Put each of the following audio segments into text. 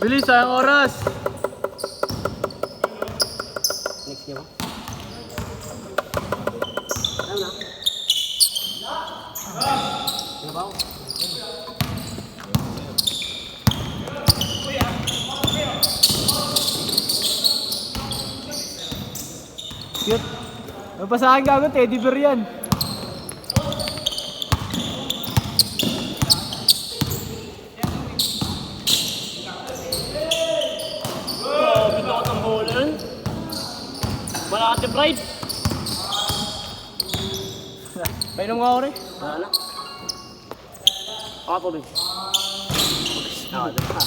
Bilis, sayang oras. Next game. Ano na? Ano ba? Cute. Ano pa sa akin gago, teddy bear yan. Bitok ang bowler. Malaki pride. Painom nga ako rin. Wala na. Ako rin. Ako diba?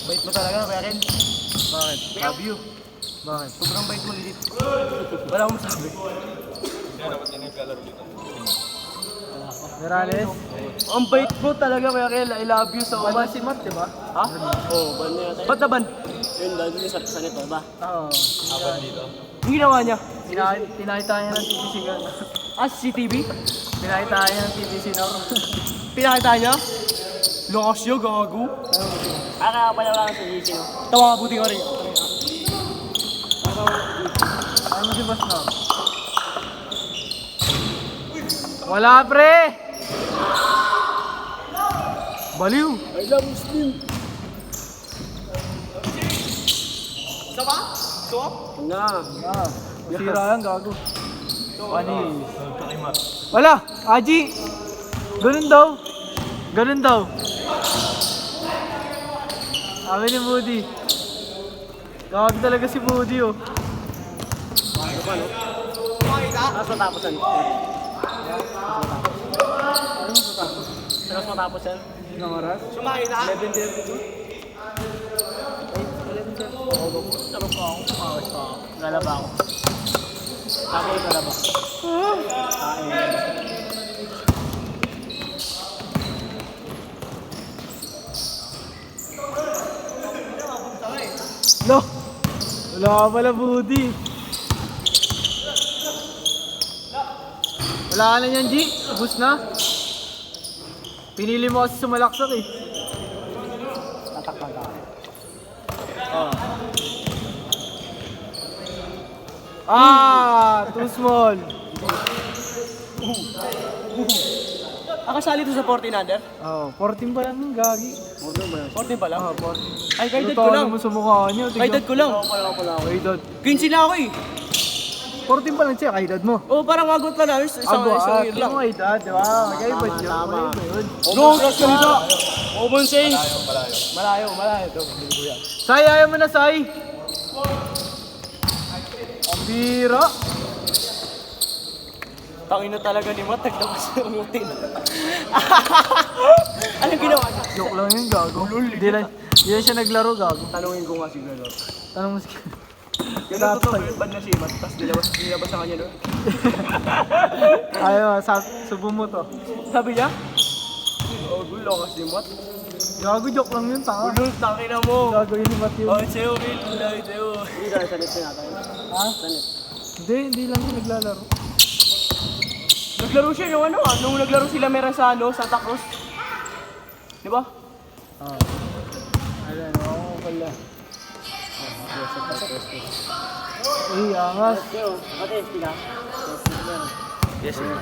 Bait mo talaga, Kuya Ken. Bakit? Love you. Bakit? Sobrang bait mo, Lilith. Wala akong masabi. Morales? Ang bait mo talaga, Kuya Ken. I love you so much. Ban si Matt, diba? Ha? Oo, ban niya tayo. Ba't naban? Yun, dahil din sa nito, ba? Oo. Aban dito. Ang ginawa niya? Pinakita niya ng TVC. CCTV? Pinakita niya ng TVC na. Pinakita niya? Lakas niya, gago. Kaya pala lang sa GC, no? Tawa, buti ka rin. Ano si Boss na? Wala, pre! Baliw! I love Muslim. Isa ba? Swap? Na. Sira yan, gago. Panis. Wala! Aji! Ganun daw. Ganun daw. Sabi ni Moody. Gawag talaga si Moody, oh. Ano ba, no? Tapos matapusan. Tapos matapos yan. Ilang oras? Sumakay na. 11:32. Sarap ko ako. Sumakay pa ako. Lalaba ako. Tapos lalaba. No! Wala ka pala, Moody. Wala ka na yan, G. Ubus na. Pinili mo kasi sumalaksak, eh. Tatakpan ka. Too small. Akasali to sa 14 under? 14 pa lang ng gagi. 14 pa lang? 14. Ay, guided ko lang. Mo sa mukha niyo. Guided ko lang. Kaidad. 15 na ako eh. 14 pa lang siya, kaidad mo. Oo, parang agot lang namin. Isang year lang. Yung kaidad, di ba? Magkaiba yun. Magkaiba yun. No, salita! Common sense! Malayo. Sai, ayaw mo na, Sai. Ang bira. Tangin na talaga ni Matt, naglabas ng mutin. Anong ginawa niya? Joke lang yun, gago. Hindi lang siya naglaro, gago. Tanungin ko nga si Galo. Tanong mo si... Ganun totoo yun, ban na si Matt, tapos nilabas sa kanya doon. Ayaw, subo mo to. Sabi niya? Oh, gulo kasi Matt. Gago, joke lang yun, tanga. Gulo, tangin na mo. Gago yun ni Matt yun. Oh, sa'yo, Will. Sa'yo. Hindi ka sa net natin. Ha? Hindi lang siya naglalaro. Naglaro siya yung ano nung naglaro sila Merasano, Santa Cruz. Di ba? Ayan, oo pala. Angas. Yes, sir.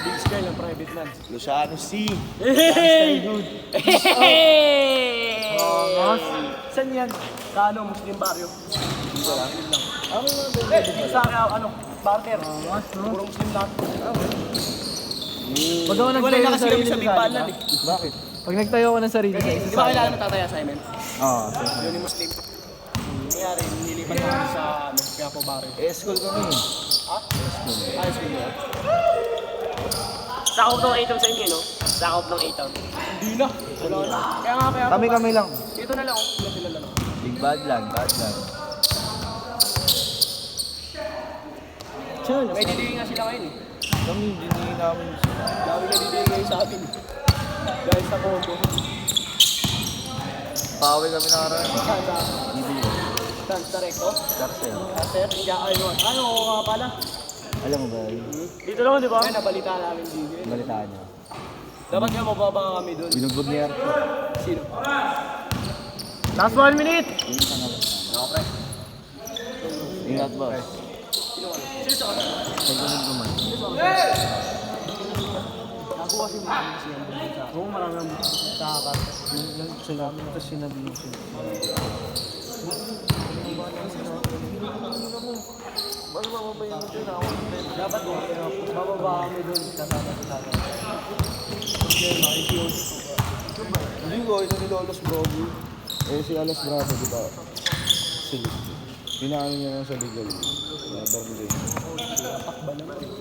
Big sky ng private land. Luciano C. Hey! Angas. Saan yan? Sa Muslim barrio. Dito lang. Sa barter. Angas, no? Puro Muslim lahat. Pag ako Wala nagtayo na ng kasi sarili kami sa sa big salita. band eh. Bakit? Pag nagtayo ako ng sarili sa isa Di ba kailangan matataya sa amin? Oo. Yun yung Muslim. Nangyari, nilipat namin sa Quiapo barrio. School kami. Ha? Ayos ko yun. Sakop ng 8 sa inyo, no? Sakop ng 8 town. Hindi na. Wala na. Kaya Kami lang. dito na lang ako. Sila lang. Big bad lang. May didingin nga sila ngayon eh. Kami, hindi namin. Dami na didingin ngayon sa atin. Dahil sa combo. Pawe kami na karan. Saan? Sa Recto? Garcel. Sir, hindi ako ayun. Ano ako nga pala? Alam mo ba yun? Dito lang, di ba? Ngayon, nabalitaan namin dito. Balitaan niyo. Dapat nga mababa kami doon. Binugbog ni Arto. Sino? Last 1 minute! Ingat boss. Pagkakas ko man. Nakuha si Mami siya. Oo, maraming kakakat. Sinabi mo kasi sinabi mo siya. Bago mababayan mo siya na ako. Dapat mababa kami doon. Kasama sa dagat. Hindi, makikiyos. Hindi ko, ito nila Alas Bravo. Eh si Alas Bravo, di ba? Pinaano niya lang sa legal. Barangay.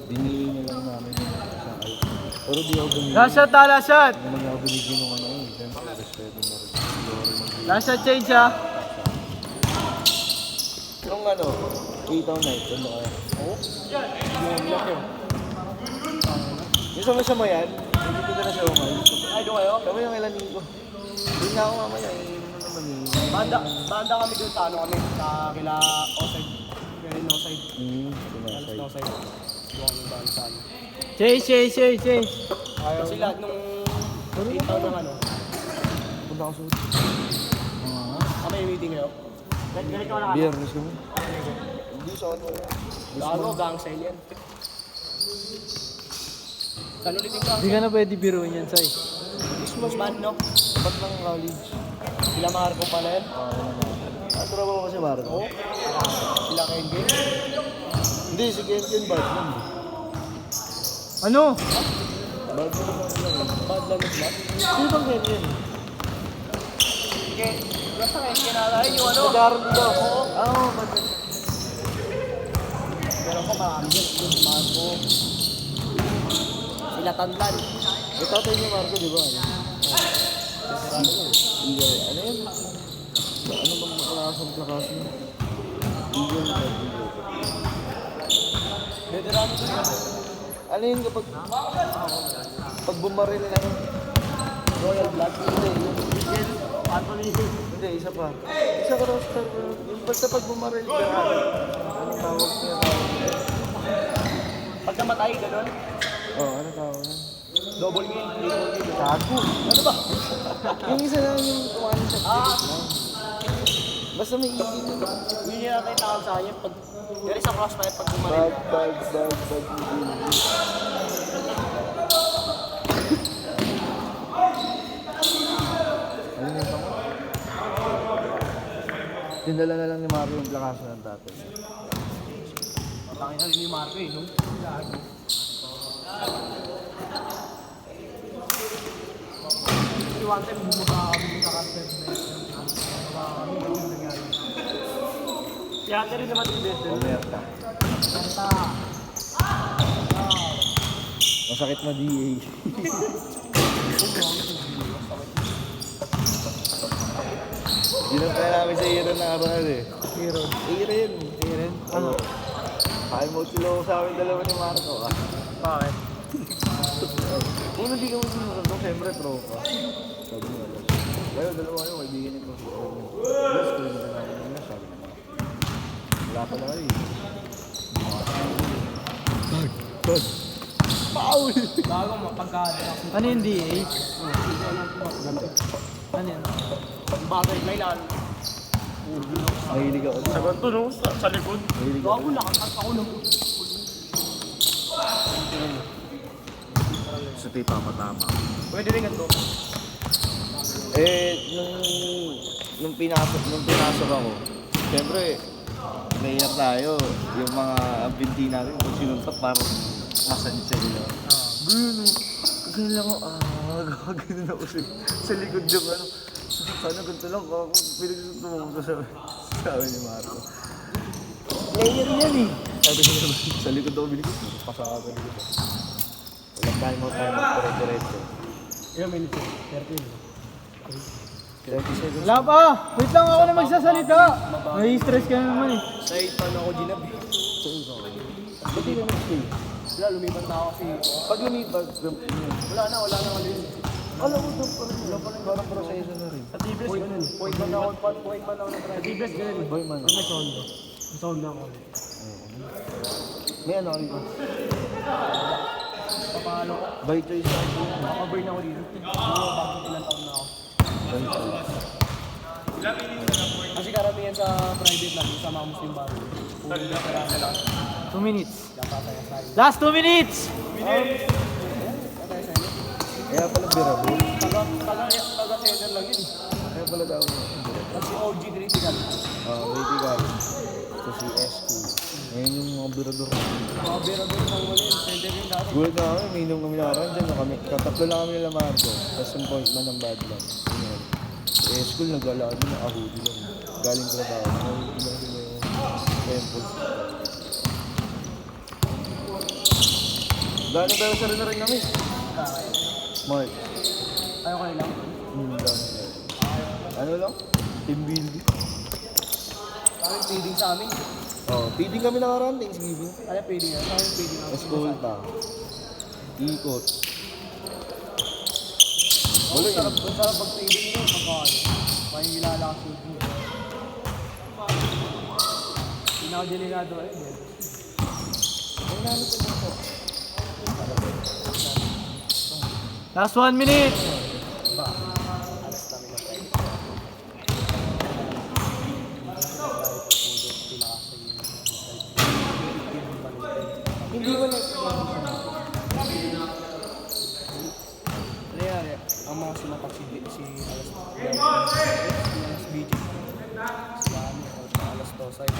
Dinili niya lang namin yung isang ayos. Pero di ako binili. Last shot ta, last shot! Hindi naman ako binigyan ng ano eh. Siyempre, respeto na rin. Last shot change ah! Nung ano, 8 night, ano kaya? Oo? Yung laki. Yung sama-sama yan, hindi ko na siya umay. Ay, doon kayo? Kami yung ilanin ko. Hindi na ako mamaya eh. Ano naman eh. Banda kami doon sa ano kami. Sa kila Oside. Very no side. Sinasay. No side. Doon kami banda sa ano. Change! Kasi lahat nung 8 taon ng ano. Punta ako sa Kami yung meeting kayo. Galit ka na Biyernes kami. Hindi sa ano. Gago, gang sale yan. Saan ulit yung gang Hindi ka na pwede biruin yan, Sai. Christmas man, no? Tapat ng college. Sila Marco pala yan. Ano trabaho ko si Marco? Oo. Sila Kengen. Hindi, si Ken bad lang. Ano? Bad lang lang lang. Bad lang na sila. Sino bang Ken? Sige. Basta Kengen na yung ano. Nag-aaral dito. Oo. Oo, bad lang. Pero ko marami dyan. Yung Marco. Sila Tanlan. Eh, tatay niya Marco, di ba? Eagle. Ano yun? Ano bang maklakasang niya? Eagle. Veterano ko yun. Ano yun kapag... Pag bumaril na yun? Royal Blood. Hindi. Anthony. Hindi, isa pa. Isa ka roster. Yung basta pag bumaril ka. Anong tawag niya? Pag namatay, gano'n. Oh, ano tawag niya? Double kill. Triple kill. Tago. Ano ba? Yung isa lang yung tuwan sa Ah! basta may eagle yun. Hindi na natin tawag sa kanya. Pag... Dari sa crossfire pag gumarin. Bag, eagle. Ano yung tama? Tinala na lang ni Mario yung plakaso ng tatay. Tangin na rin ni Marco eh, no? One time, bumaba kami ng karakter na yun. Bumaba kami, ganun nangyari. Si ate rin naman yung best Ano yan ka? Kanta. Masakit na DA. Ginap kaya namin sa Iron na aral eh. Iron? Ano? Kaya mo silo sa amin dalawa ni Marco ah. Bakit? Kung hindi ka mo sinunod nung siyempre tropa. Sabi mo alam. Kayo dalawa kayo, kaibigan ni Professor. Yes, kaya nila namin na sabi naman. Wala pala kayo eh. Bag! Paul! Bago mapagkada. Ano yung DA? Ano yan? Butterfly lang. Mahilig ako. Sagot to no? Sa likod. Mahilig ako. Bago nakakanta ako ng Sa tipa matama. Pwede rin ganito. Eh, nung pinasok ako, siyempre, player tayo. Yung mga binti natin, kung sinuntok, parang nasa sila. Ganun lang ako, ganun ako sa likod yung ano. Sana ganito lang ako, pinagsusunod mo sabi ni Marco. Player yan eh. Sabi ko naman, sa likod ako bilikot, pasaka sa likod. Walang time out, dire-diretso. Ilang minutes yun? 30 seconds. Wala pa! Wait lang ako na magsasalita! Nai-stress ka na naman eh. Sa 8 paano ako ginab eh. Ba't hindi naman stay? Wala, lumipat na ako kasi. Pag lumipat, Wala na ano yun. alam mo ito, parang proseso na rin. Sa TBS ganun. Point man ako ng Sa TBS ganun. Boy man. Pag may sound ko. May sound na ako. May ano rito. Papalo ko. By choice ako. Makaburn ako dito. Bakit ilang taon na ako. By choice. Kasi karamihan sa private lang, sa mga Muslim bago. Puro na kaya na lang. 2 minutes. Napasaya sa akin. Last 2 minutes! Patay sa inyo. Kaya pala birabo. Taga-center lang yun. Kaya pala daw. Kasi OG critical. Critical. Sa CSQ. Ngayon yung mga birador. Mga berador ng wala yun. Center yun dati. Gulat na kami, may inom kami nakaraan dyan. Kami, katatlo lang kami nila Marco. Tapos yung point man ng bad lang. Eh, school nag-alaan yun, nakahuli lang. Galing trabaho. Nakahuli lang sila yung temple. Dami ba sa rin na rin kami? Mark. Ayaw kayo lang. Dami. Ano lang? Team building. Kami feeding sa amin. Oh, feeding kami nakaraan, Thanksgiving. Kaya feeding yan. Kami feeding ako. Escolta. Ikot. Wala yun. Sarap pag-feeding nyo. Pagkakano. May nilalakas yung feeding. Pinaka-delikado eh. Ay, namin sa dito. Last 1 minute! Alas namin na tayo. Hindi mo na. Nangyari, ang mga sumapak si Alas BJ. Si Ami, Alas Tosay.